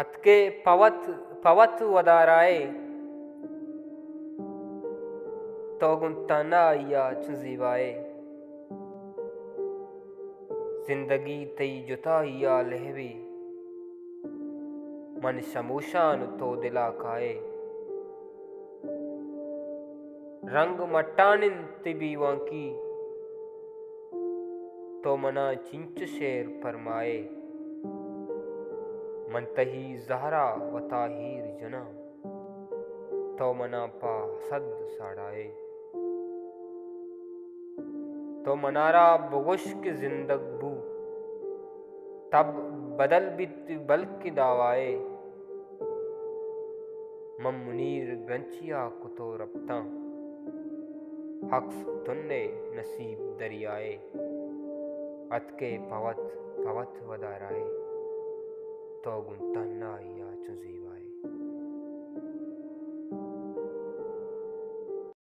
अतके पवत पवत वदाराए तोगुन तना या चुजीवाए जिंदगी तई जुता या लहवी मन शमूशान तो दिला खाए रंग मट्टानिन तिबी वांकी तो मना चिंच शेर फरमाए मन तही जहरा वताहीर जना तो मना पा सद साड़ाए तो मनारा बुगुश के जिंदग बू तब बदल बित बल्कि दावाए मम मुनीर गंचिया कुतो रब्ता हक्स तुन्ने नसीब दरियाए अतके पवत पवत वदाराए तो गुंता ना या